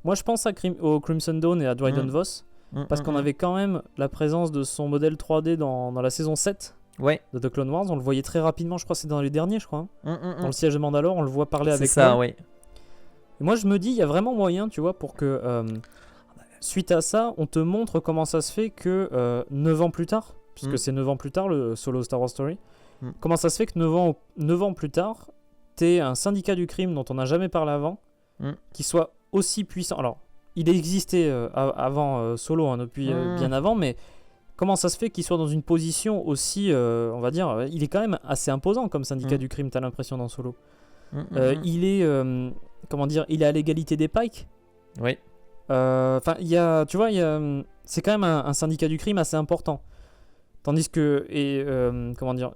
Moi je pense au Crimson Dawn et à Dryden Voss, parce qu'on avait quand même la présence de son modèle 3D dans la saison 7 Ouais. de The Clone Wars. On le voyait très rapidement, je crois que c'est dans les derniers, je crois. Dans le siège de Mandalore, on le voit parler C'est avec ça, Maul. oui. Et moi, je me dis, il y a vraiment moyen, tu vois, pour que, suite à ça, on te montre comment ça se fait que 9 ans plus tard, puisque c'est 9 ans plus tard, le solo Star Wars Story, comment ça se fait que 9 ans plus tard, t'aies un syndicat du crime dont on n'a jamais parlé avant, qui soit aussi puissant. Alors, il existait avant Solo, hein, depuis bien avant, mais comment ça se fait qu'il soit dans une position aussi, on va dire, il est quand même assez imposant comme syndicat du crime, t'as l'impression dans Solo. Il est, comment dire, il est à l'égalité des Pikes. Oui. Enfin, il y a, tu vois, c'est quand même un syndicat du crime assez important. Tandis que, comment dire.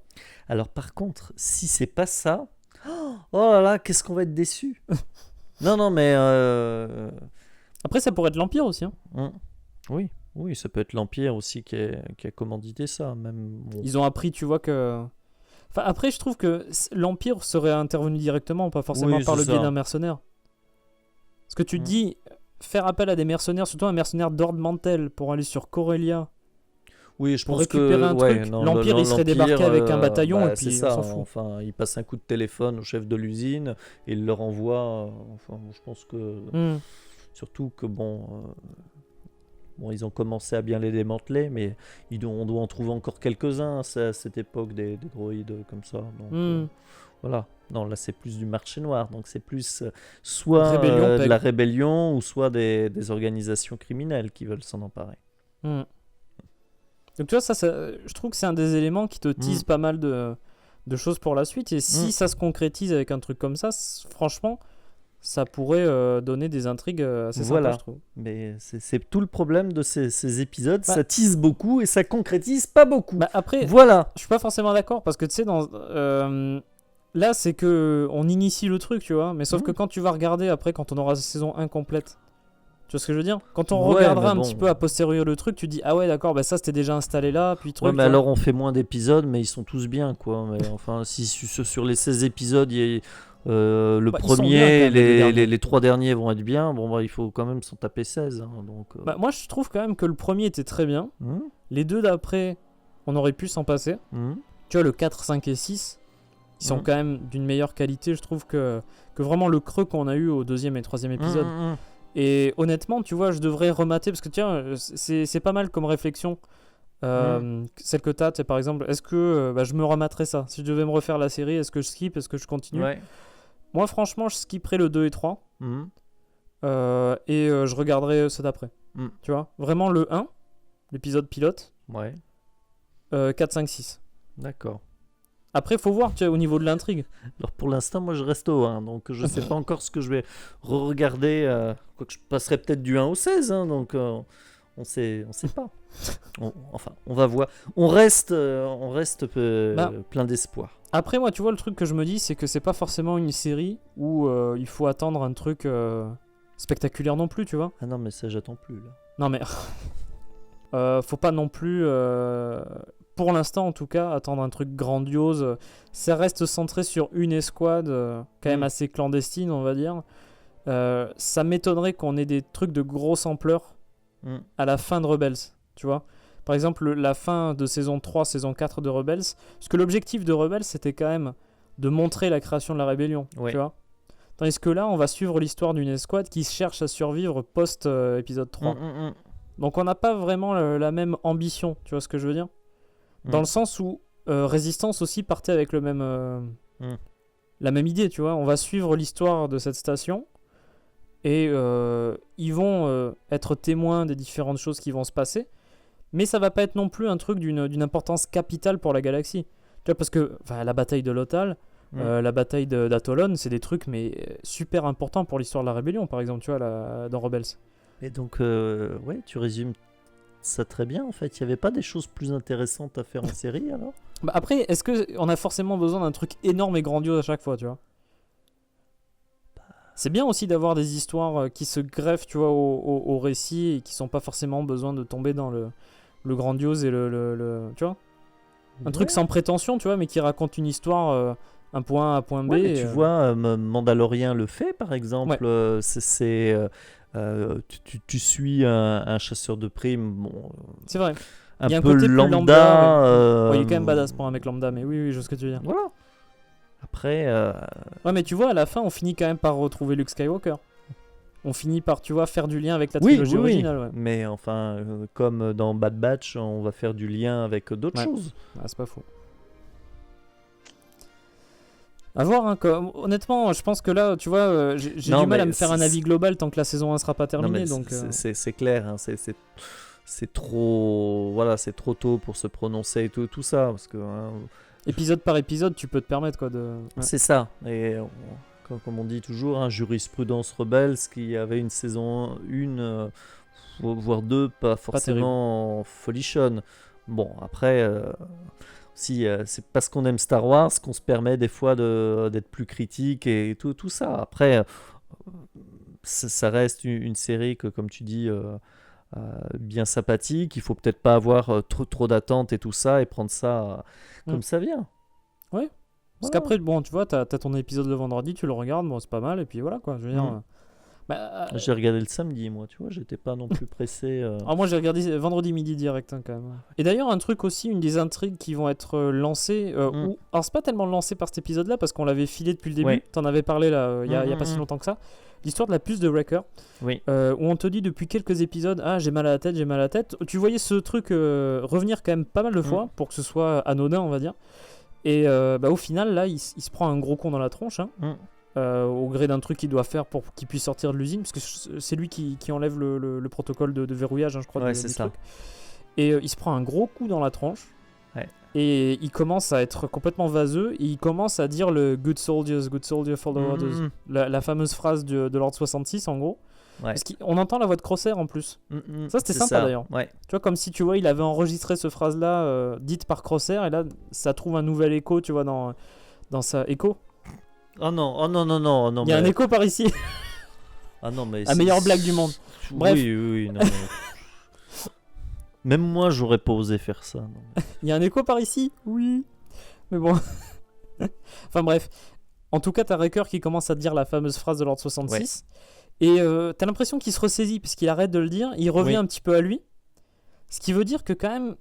Alors par contre, si c'est pas ça, oh là là, qu'est-ce qu'on va être déçu. Non, mais. Après, ça pourrait être l'Empire aussi. Hein. Oui, ça peut être l'Empire aussi qui a commandité ça. Même. Bon. Ils ont appris, tu vois, que. Enfin, après, je trouve que l'Empire serait intervenu directement, pas forcément par le biais d'un mercenaire. Parce que tu te dis, faire appel à des mercenaires, surtout un mercenaire d'ordre Mantel, pour aller sur Corellia. Oui, je pour pense récupérer un truc. Non, l'Empire, il serait débarqué avec un bataillon et puis c'est ça, on s'en fout. Enfin, il passe un coup de téléphone au chef de l'usine et il leur envoie. Enfin, je pense que surtout que bon, ils ont commencé à bien les démanteler, mais on doit en trouver encore quelques-uns à cette époque des droïdes comme ça. Donc voilà. Non, là c'est plus du marché noir, donc c'est plus soit de la rébellion ou soit des organisations criminelles qui veulent s'en emparer. Donc tu vois, ça, je trouve que c'est un des éléments qui te tease pas mal de choses pour la suite. Et si ça se concrétise avec un truc comme ça, franchement, ça pourrait donner des intrigues assez sympas, je trouve. Mais c'est tout le problème de ces épisodes. Ça tease beaucoup et ça concrétise pas beaucoup. Après, voilà. Je suis pas forcément d'accord parce que tu sais, là, c'est que on initie le truc, tu vois. Mais sauf que quand tu vas regarder après, quand on aura la saison 1 complète, tu vois ce que je veux dire? Quand on regardera un petit peu a posteriori le truc, tu dis ah ouais d'accord, bah ça c'était déjà installé là, puis truc. Ouais, mais alors on fait moins d'épisodes, mais ils sont tous bien quoi. Mais enfin, si sur les 16 épisodes, il y a le premier, les 3 derniers vont être bien. Bon, il faut quand même s'en taper 16. Hein, donc, moi je trouve quand même que le premier était très bien. Les deux d'après, on aurait pu s'en passer. Tu vois, le 4, 5 et 6, ils sont quand même d'une meilleure qualité, je trouve, que vraiment le creux qu'on a eu au deuxième et troisième épisode. Et honnêtement, tu vois, je devrais remater parce que tiens, c'est pas mal comme réflexion. Celle que t'as, par exemple, est-ce que je me rematerais ça? Si je devais me refaire la série, est-ce que je skip? Est-ce que je continue? Moi, franchement, je skipperais le 2 et 3. Et je regarderais ceux d'après. Tu vois, vraiment le 1, l'épisode pilote. 4, 5, 6. D'accord. Après, faut voir, tu vois, au niveau de l'intrigue. Alors pour l'instant, moi je reste au 1, donc je sais pas encore ce que je vais re-regarder. Quoique je passerai peut-être du 1 au 16, hein, donc on sait pas. On va voir. On reste plein d'espoir. Après, moi, tu vois, le truc que je me dis, c'est que c'est pas forcément une série où il faut attendre un truc spectaculaire non plus, tu vois. Ah non, mais ça, j'attends plus là. Non, mais faut pas non plus. Pour l'instant, en tout cas, attendre un truc grandiose. Ça reste centré sur une escouade, quand même assez clandestine, on va dire. Ça m'étonnerait qu'on ait des trucs de grosse ampleur à la fin de Rebels, tu vois. Par exemple, la fin de saison 3, saison 4 de Rebels. Parce que l'objectif de Rebels, c'était quand même de montrer la création de la rébellion, tu vois. Tandis que là, on va suivre l'histoire d'une escouade qui cherche à survivre post-épisode 3. Donc on n'a pas vraiment la même ambition, tu vois ce que je veux dire? Dans le sens où Résistance aussi partait avec la même idée, tu vois. On va suivre l'histoire de cette station et ils vont être témoins des différentes choses qui vont se passer, mais ça va pas être non plus un truc d'une importance capitale pour la galaxie. Tu vois, parce que la bataille de Lothal, la bataille d'Atolon, c'est des trucs mais super importants pour l'histoire de la rébellion, par exemple, tu vois, dans Rebels. Et donc, tu résumes ça très bien en fait. Il n'y avait pas des choses plus intéressantes à faire en série alors? Après, est-ce qu'on a forcément besoin d'un truc énorme et grandiose à chaque fois, tu vois? C'est bien aussi d'avoir des histoires qui se greffent, tu vois, au récit et qui sont pas forcément besoin de tomber dans le grandiose et tu vois? Un truc sans prétention, tu vois, mais qui raconte une histoire, un point A à point B. Ouais, tu vois, Mandalorian le fait par exemple. Tu suis un chasseur de primes. Bon, c'est vrai. un Il y a un peu côté plus lambda. lambda, ouais. Il est quand même badass pour un mec lambda, mais oui, je vois ce que tu veux dire. Voilà. Après, Ouais, mais tu vois, à la fin, on finit quand même par retrouver Luke Skywalker. On finit par, tu vois, faire du lien avec la oui, trilogie oui, originale. Ouais. mais enfin, comme dans Bad Batch, on va faire du lien avec d'autres Ouais. choses. Ah, c'est pas faux. À voir, hein, honnêtement, je pense que là, tu vois, j'ai Non, du mal mais à me faire un avis global tant que la saison 1 sera pas Non, terminée. mais Donc, c'est clair, hein, c'est trop, voilà, c'est trop tôt pour se prononcer et tout ça, parce que hein, épisode par épisode, tu peux te permettre quoi de. Ouais. c'est ça. Et comme on dit toujours, hein, jurisprudence rebelle, ce qui avait une saison 1, voire 2, pas forcément folichonne. Bon, après, si c'est parce qu'on aime Star Wars qu'on se permet des fois d'être plus critique et tout ça. Après, ça reste une série que, comme tu dis, bien sympathique. Il faut peut-être pas avoir trop d'attentes et tout ça et prendre ça comme ça vient. Ouais. Parce qu'après, bon, tu vois, t'as ton épisode le vendredi, tu le regardes, bon, c'est pas mal, et puis voilà quoi. Je veux dire. J'ai regardé le samedi, moi, tu vois, j'étais pas non plus pressé. Ah, moi j'ai regardé vendredi midi direct hein, quand même. Et d'ailleurs, un truc aussi, une des intrigues qui vont être lancées, alors c'est pas tellement lancé par cet épisode-là parce qu'on l'avait filé depuis le début. Ouais. T'en avais parlé là, il y a pas si longtemps que ça. L'histoire de la puce de Wrecker, Oui. où on te dit depuis quelques épisodes, ah j'ai mal à la tête, j'ai mal à la tête. Tu voyais ce truc revenir quand même pas mal de fois pour que ce soit anodin, on va dire. Et au final, là, il se prend un gros con dans la tronche. Hein. Au gré d'un truc qu'il doit faire pour qu'il puisse sortir de l'usine, parce que c'est lui qui enlève le protocole de verrouillage, hein, je crois. Ouais, du c'est ça. truc. Et il se prend un gros coup dans la tronche. Ouais. Et il commence à être complètement vaseux. Et il commence à dire le good soldier for the orders. La fameuse phrase de l'ordre 66, en gros. Ouais. Parce qu'on entend la voix de Crosshair en plus. Ça, c'était sympa d'ailleurs. Ouais. Tu vois, comme si tu vois, il avait enregistré ce phrase-là, dite par Crosshair. Et là, ça trouve un nouvel écho, tu vois, dans sa écho. Oh non, non. Il y a un écho par ici. Ah non, mais la meilleure blague du monde. Bref. Oui, non. Même moi, j'aurais pas osé faire ça. Non. Il y a un écho par ici. Oui. Mais bon. Enfin bref. En tout cas, t'as Wrecker qui commence à dire la fameuse phrase de l'ordre 66. Ouais. Et t'as l'impression qu'il se ressaisit puisqu'il arrête de le dire. Il revient un petit peu à lui. Ce qui veut dire que quand même,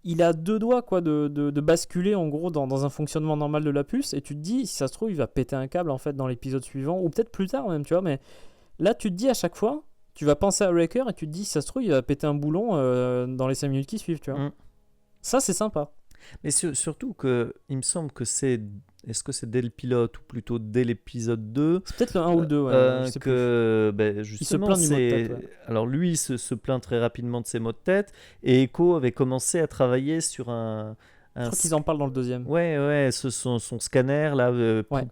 il a deux doigts quoi, de basculer en gros dans un fonctionnement normal de la puce. Et tu te dis, si ça se trouve, il va péter un câble en fait dans l'épisode suivant. Ou peut-être plus tard même, tu vois. Mais là, tu te dis à chaque fois, tu vas penser à Wrecker et tu te dis, si ça se trouve, il va péter un boulon dans les 5 minutes qui suivent, tu vois. Ça, c'est sympa. Mais surtout que, il me semble que c'est... Est-ce que c'est dès le pilote ou plutôt dès l'épisode 2 C'est peut-être le 1 ou le 2, ouais. Je sais que justement, il se plaint du mot de tête. Ouais. Alors lui, il se plaint très rapidement de ses maux de tête. Et Echo avait commencé à travailler sur un... Je crois qu'ils en parlent dans le deuxième. Ouais, son scanner là,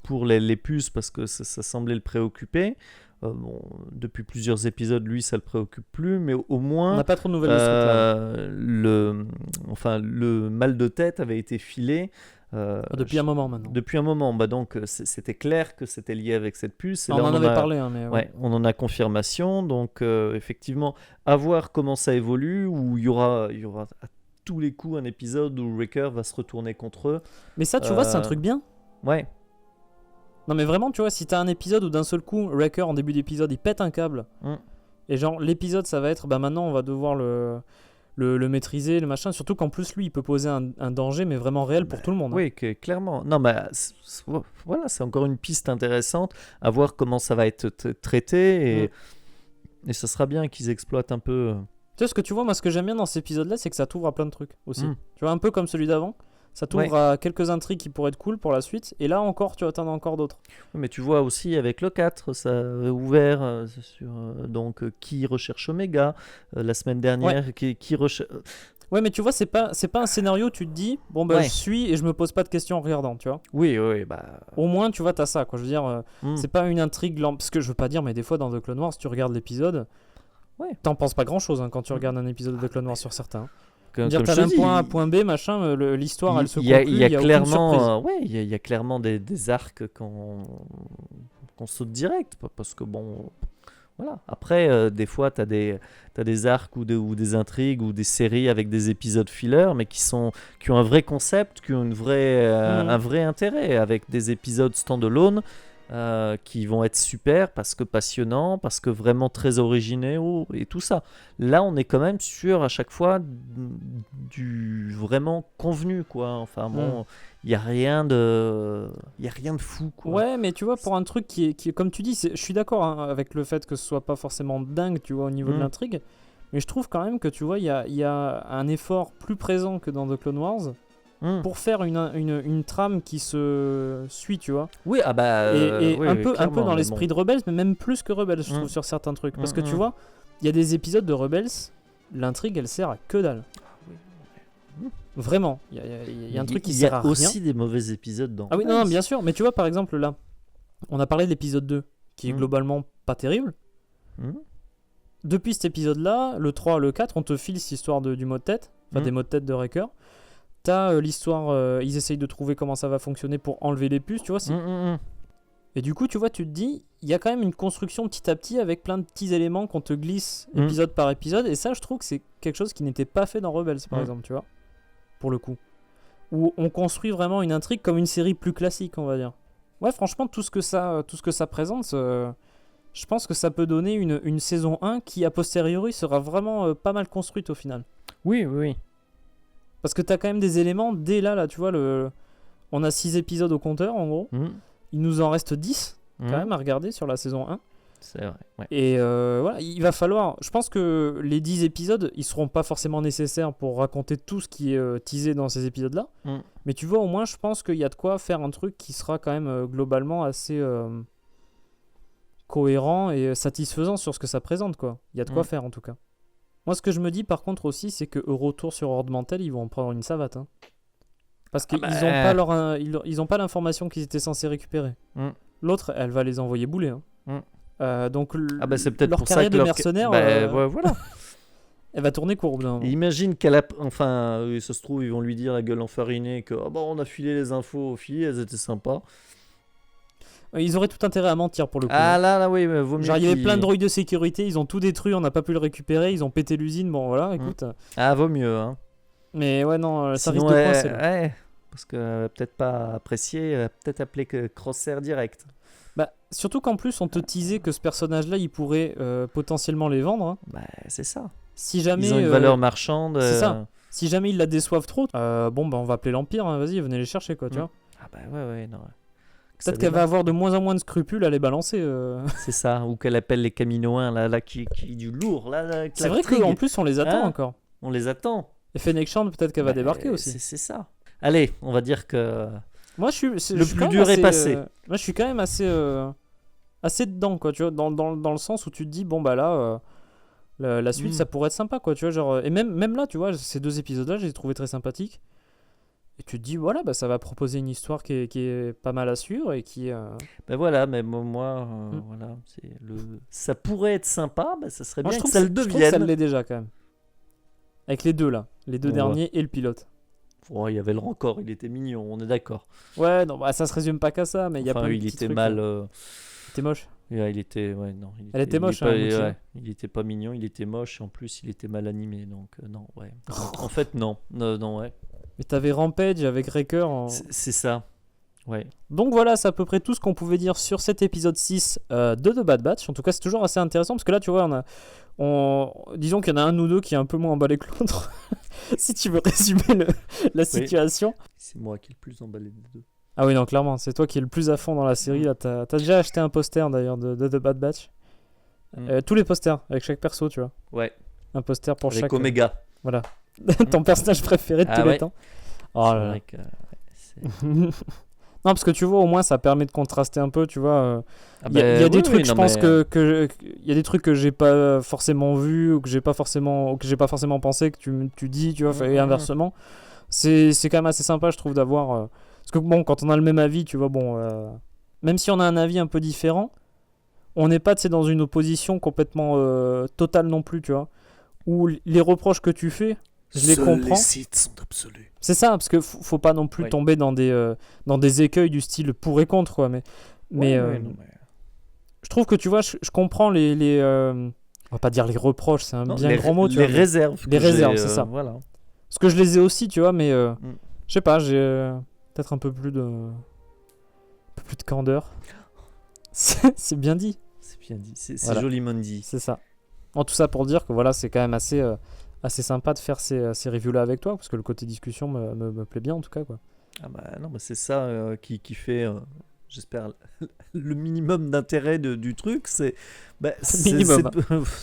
pour les puces, parce que ça semblait le préoccuper. Bon, depuis plusieurs épisodes, lui, ça le préoccupe plus, mais au moins... On n'a pas trop de nouvelles de ce truc-là. Le mal de tête avait été filé... depuis un moment maintenant. Depuis un moment, donc c'était clair que c'était lié avec cette puce. Et on là, en avait parlé, hein, mais ouais, on en a confirmation. Donc effectivement, à voir comment ça évolue, où il y aura à tous les coups un épisode où Wrecker va se retourner contre eux. Mais ça, tu vois, c'est un truc bien. Ouais. Non mais vraiment, tu vois, si t'as un épisode où d'un seul coup, Wrecker en début d'épisode, il pète un câble. Et genre, l'épisode, ça va être, maintenant, on va devoir le maîtriser, le machin. Surtout qu'en plus, lui, il peut poser un danger, mais vraiment réel pour tout le monde. Oui, clairement. Non, mais voilà, c'est encore une piste intéressante à voir comment ça va être traité. Et ça sera bien qu'ils exploitent un peu... Tu sais, ce que tu vois, moi, ce que j'aime bien dans cet épisode-là, c'est que ça t'ouvre à plein de trucs aussi. Tu vois, un peu comme celui d'avant. Ça t'ouvre à quelques intrigues qui pourraient être cool pour la suite. Et là encore, tu vas t'en as encore d'autres. Oui, mais tu vois aussi avec le 4, ça a ouvert sur qui recherche Omega la semaine dernière. Qui recherche... Ouais, mais tu vois, c'est pas un scénario, tu te dis, je suis et je me pose pas de questions en regardant, tu vois. Oui, Au moins, tu vois, t'as ça, quoi. Je veux dire, c'est pas une intrigue lente. Parce que je veux pas dire, mais des fois, dans The Clone Wars, si tu regardes l'épisode, t'en penses pas grand-chose quand tu regardes un épisode de The Clone Wars sur certains. Dire t'as d'un point A à point B, machin, l'histoire elle se conclut, il y a clairement, il y a clairement des arcs qu'on saute direct, parce que bon, voilà. Après, des fois t'as des arcs ou des intrigues ou des séries avec des épisodes filler, mais qui ont un vrai concept, qui ont un vrai intérêt, avec des épisodes standalone qui vont être super parce que passionnants, parce que vraiment très originaux et tout ça. Là, on est quand même sur à chaque fois du vraiment convenu, quoi. Enfin bon, il y a rien de fou, quoi. Ouais, mais tu vois, pour un truc qui est comme tu dis, je suis d'accord hein, avec le fait que ce soit pas forcément dingue, tu vois, au niveau de l'intrigue. Mais je trouve quand même que tu vois, il y a un effort plus présent que dans The Clone Wars. Pour faire une trame qui se suit, tu vois. Oui, ah bah. Et oui, un peu dans mais l'esprit de Rebels, mais même plus que Rebels, je trouve, sur certains trucs. Parce que tu vois, il y a des épisodes de Rebels, l'intrigue, elle sert à que dalle. Vraiment, il y a un truc qui sert à rien. Il y a aussi des mauvais épisodes dans Ah oui, non, bien sûr, mais tu vois, par exemple, là, on a parlé de l'épisode 2, qui est globalement pas terrible. Depuis cet épisode-là, le 3, le 4, on te file cette histoire du mot de tête, enfin des mots de tête de Wrecker. T'as l'histoire, ils essayent de trouver comment ça va fonctionner pour enlever les puces, tu vois. Et du coup, tu vois, tu te dis, il y a quand même une construction petit à petit avec plein de petits éléments qu'on te glisse épisode par épisode. Et ça, je trouve que c'est quelque chose qui n'était pas fait dans Rebels, par exemple, tu vois. Pour le coup. Où on construit vraiment une intrigue comme une série plus classique, on va dire. Ouais, franchement, tout ce que ça présente, je pense que ça peut donner une saison 1 qui, a posteriori, sera vraiment pas mal construite au final. Oui. Parce que t'as quand même des éléments, dès là tu vois, on a 6 épisodes au compteur, en gros. Il nous en reste 10, quand même, à regarder sur la saison 1. C'est vrai, ouais. Et voilà, il va falloir... Je pense que les 10 épisodes, ils seront pas forcément nécessaires pour raconter tout ce qui est teasé dans ces épisodes-là. Mais tu vois, au moins, je pense qu'il y a de quoi faire un truc qui sera quand même globalement assez cohérent et satisfaisant sur ce que ça présente, quoi. Il y a de quoi faire, en tout cas. Moi, ce que je me dis, par contre, aussi, c'est qu'au retour sur Horde Mantel, ils vont en prendre une savate. Hein. Parce qu'ils n'ont pas l'information qu'ils étaient censés récupérer. L'autre, elle va les envoyer bouler. Hein. Donc, c'est peut-être leur pour carrière ça que de mercenaires, voilà. elle va tourner courbe. Imagine qu'elle a... Enfin, ça se trouve, ils vont lui dire la gueule enfarinée que on a filé les infos aux filles, elles étaient sympas. Ils auraient tout intérêt à mentir pour le coup. Ah là, oui, mais vaut mieux. Genre, il y avait plein de droïdes de sécurité, ils ont tout détruit, on n'a pas pu le récupérer, ils ont pété l'usine, bon voilà, écoute. Ah, vaut mieux, hein. Mais ouais, non, ça sinon, risque de coincer. Ouais, parce que peut-être pas apprécié, peut-être appeler que Crosshair direct. Bah, surtout qu'en plus, on te teasait que ce personnage-là, il pourrait potentiellement les vendre. Hein. Bah, c'est ça. Si jamais, ils ont une valeur marchande. C'est ça. Si jamais ils la déçoivent trop, bon, bah, on va appeler l'Empire, hein, vas-y, venez les chercher, quoi, tu vois. Ah bah ouais, non. Peut-être qu'elle va avoir de moins en moins de scrupules à les balancer. C'est ça, ou qu'elle appelle les Caminoins, là qui du lourd. Là, c'est vrai qu'en plus, on les attend encore. On les attend. Et Fennec Shand, peut-être qu'elle va débarquer aussi. C'est ça. Allez, on va dire que moi, le plus dur est passé. Moi, je suis quand même assez dedans, quoi, tu vois, dans le sens où tu te dis, bon, bah là, la suite, ça pourrait être sympa, quoi, tu vois, genre, et même là, tu vois, ces 2 épisodes-là, je les ai trouvés très sympathiques. Et tu te dis, voilà, bah, ça va proposer une histoire qui est pas mal à suivre et qui... Ben voilà, mais moi, voilà, ça pourrait être sympa, bah, ça serait bien que ça le devienne. Je trouve que ça l'est déjà, quand même. Avec les 2, là. Les 2 derniers et le pilote. Oh, il y avait le Rancor, il était mignon, on est d'accord. Ouais, non, bah, ça se résume pas qu'à ça, mais il y a plein de il petits était trucs, mal... Il était moche. Ouais, il était... Ouais, non, Elle était moche, il était pas mignon, il était moche, et en plus, il était mal animé, donc non, ouais. En fait, non, ouais. Mais t'avais Rampage avec Wrecker C'est ça, ouais. Donc voilà, c'est à peu près tout ce qu'on pouvait dire sur cet épisode 6 de The Bad Batch. En tout cas, c'est toujours assez intéressant, parce que là, tu vois, disons qu'il y en a un ou deux qui est un peu moins emballé que l'autre. Si tu veux résumer la situation. Oui. C'est moi qui est le plus emballé des deux. Ah oui, non, clairement, c'est toi qui es le plus à fond dans la série. Là, t'as déjà acheté un poster, d'ailleurs, de The Bad Batch. Tous les posters, avec chaque perso, tu vois. Ouais. Un poster pour avec chaque... Omega. Voilà. Ton personnage préféré de tous les temps. Oh là là. Non, parce que tu vois, au moins, ça permet de contraster un peu, tu vois. Il y a des trucs, je pense que il y a des trucs que j'ai pas forcément vu ou que j'ai pas forcément pensé que tu dis, tu vois, et inversement. C'est quand même assez sympa, je trouve, d'avoir... Parce que bon, quand on a le même avis, tu vois, bon, même si on a un avis un peu différent, on n'est pas, tu sais, dans une opposition complètement totale non plus, tu vois. Où les reproches que tu fais, je les comprends. Les sites sont absolus. C'est ça, parce que faut pas non plus tomber dans des écueils du style pour et contre, quoi. Mais je trouve que, tu vois, je comprends on va pas dire les reproches, c'est un bien grand mot, tu vois. Les réserves. Les réserves, c'est ça. Voilà. Parce que je les ai aussi, tu vois, mais je sais pas, j'ai peut-être un peu plus de candeur. C'est bien dit. C'est bien dit, c'est Voilà. joliment dit. C'est ça. En tout ça pour dire que voilà, c'est quand même assez sympa de faire ces reviews-là avec toi, parce que le côté discussion me plaît bien en tout cas, quoi. Ah bah non, mais c'est ça qui fait, j'espère, le minimum d'intérêt du truc, Minimum.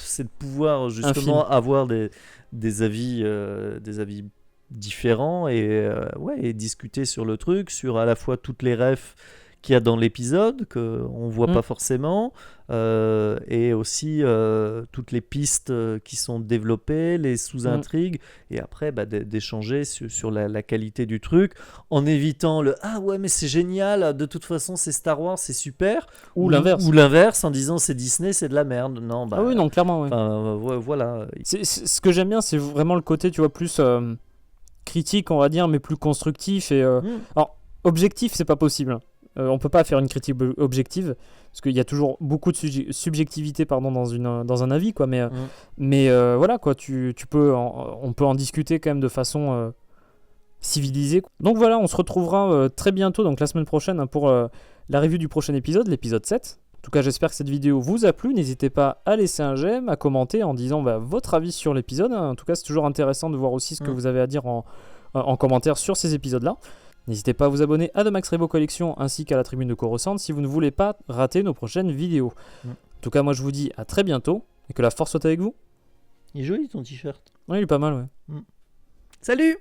c'est de pouvoir justement avoir des avis différents et discuter sur le truc, sur à la fois toutes les refs qu'il y a dans l'épisode qu'on voit pas forcément, et aussi toutes les pistes qui sont développées, les sous-intrigues, et après d'échanger sur la qualité du truc, en évitant le ah ouais mais c'est génial, de toute façon c'est Star Wars, c'est super, Ou l'inverse. ou l'inverse en disant c'est Disney, c'est de la merde. Non, Ah oui, non, clairement, ouais. Voilà. Ce que j'aime bien, c'est vraiment le côté, tu vois, plus critique, on va dire, mais plus constructif. Alors, objectif, c'est pas possible. On peut pas faire une critique objective, parce qu'il y a toujours beaucoup de subjectivité dans un avis, quoi. Mais voilà, quoi, on peut en discuter quand même de façon civilisée. Donc voilà, on se retrouvera très bientôt, donc la semaine prochaine, hein, pour la review du prochain épisode, l'épisode 7. En tout cas, j'espère que cette vidéo vous a plu. N'hésitez pas à laisser un j'aime, à commenter en disant votre avis sur l'épisode. En tout cas, c'est toujours intéressant de voir aussi ce que vous avez à dire en commentaire sur ces épisodes-là. N'hésitez pas à vous abonner à The Max Rebo Collection ainsi qu'à la tribune de Coruscant si vous ne voulez pas rater nos prochaines vidéos. En tout cas, moi je vous dis à très bientôt et que la force soit avec vous. Il est joli ton t-shirt. Oui, il est pas mal, ouais. Salut!